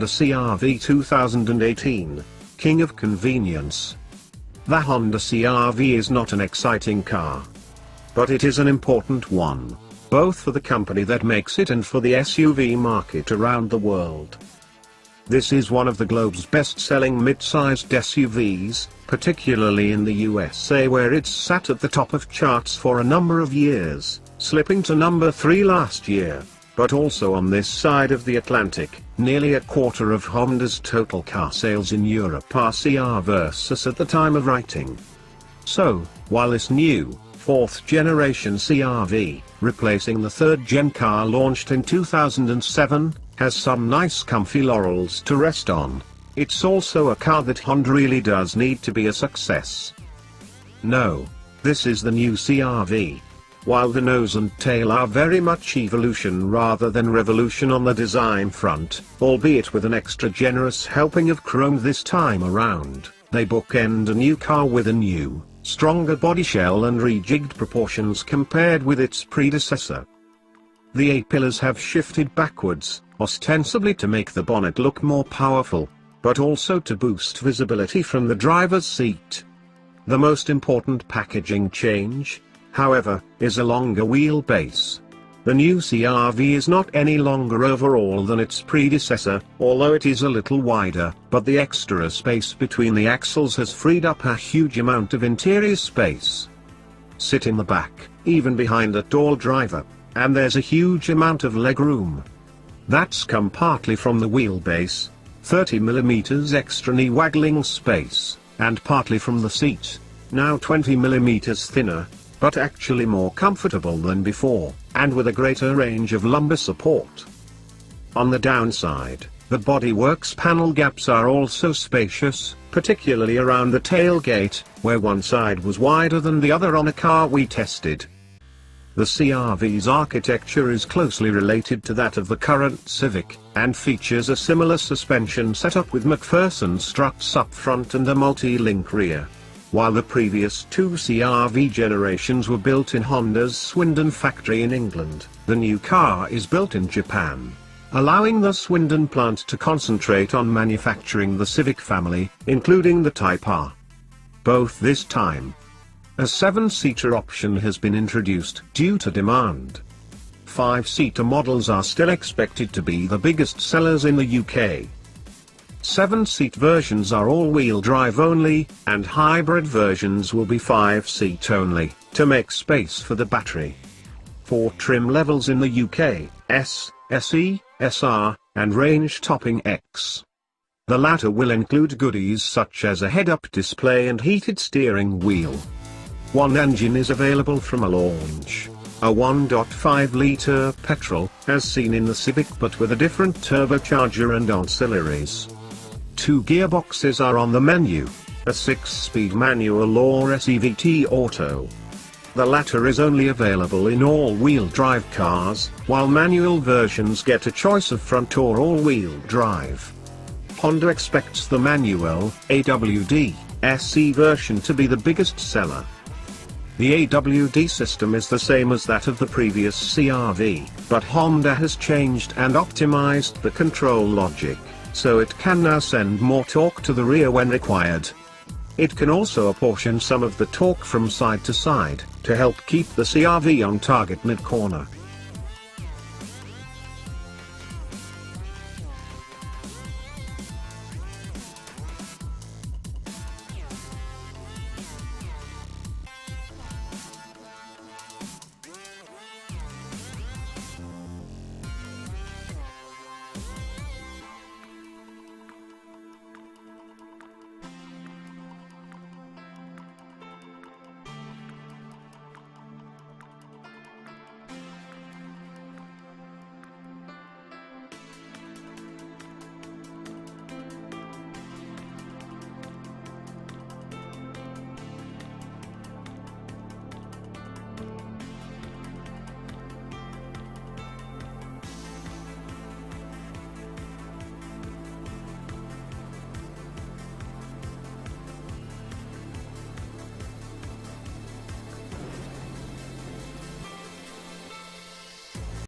Honda CR-V 2018, King of Convenience. The Honda CR-V is not an exciting car, but it is an important one, both for the company that makes it and for the SUV market around the world. This is one of the globe's best-selling mid-sized SUVs, particularly in the USA, where it's sat at the top of charts for a number of years, slipping to number 3 last year. But also on this side of the Atlantic, nearly a quarter of Honda's total car sales in Europe are CR Versus at the time of writing. So, while this new, 4th generation CR-V, replacing the 3rd gen car launched in 2007, has some nice comfy laurels to rest on, it's also a car that Honda really does need to be a success. No, this is the new CR-V. While the nose and tail are very much evolution rather than revolution on the design front, albeit with an extra generous helping of chrome this time around, they bookend a new car with a new, stronger body shell and rejigged proportions compared with its predecessor. The A-pillars have shifted backwards, ostensibly to make the bonnet look more powerful, but also to boost visibility from the driver's seat. The most important packaging change, however, is a longer wheelbase. The new CR-V is not any longer overall than its predecessor, although it is a little wider, but the extra space between the axles has freed up a huge amount of interior space. Sit in the back, even behind a tall driver, and there's a huge amount of legroom. That's come partly from the wheelbase, 30mm extra knee waggling space, and partly from the seat, now 20mm thinner, but actually more comfortable than before, and with a greater range of lumbar support. On the downside, the bodywork's panel gaps are also spacious, particularly around the tailgate, where one side was wider than the other on a car we tested. The CR-V's architecture is closely related to that of the current Civic, and features a similar suspension setup with McPherson struts up front and a multi-link rear. While the previous 2 CR-V generations were built in Honda's Swindon factory in England, the new car is built in Japan, allowing the Swindon plant to concentrate on manufacturing the Civic family, including the Type R. Both this time, a 7-seater option has been introduced due to demand. 5-seater models are still expected to be the biggest sellers in the UK. 7-seat versions are all-wheel drive only, and hybrid versions will be 5-seat only, to make space for the battery. 4 trim levels in the UK, S, SE, SR, and range topping X. The latter will include goodies such as a head-up display and heated steering wheel. One engine is available from a launch, a 1.5-litre petrol, as seen in the Civic but with a different turbocharger and auxiliaries. 2 gearboxes are on the menu, a 6-speed manual or SEVT auto. The latter is only available in all-wheel drive cars, while manual versions get a choice of front or all-wheel drive. Honda expects the manual, AWD, SE version to be the biggest seller. The AWD system is the same as that of the previous CR-V, but Honda has changed and optimized the control logic, so it can now send more torque to the rear when required. It can also apportion some of the torque from side to side, to help keep the CR-V on target mid-corner.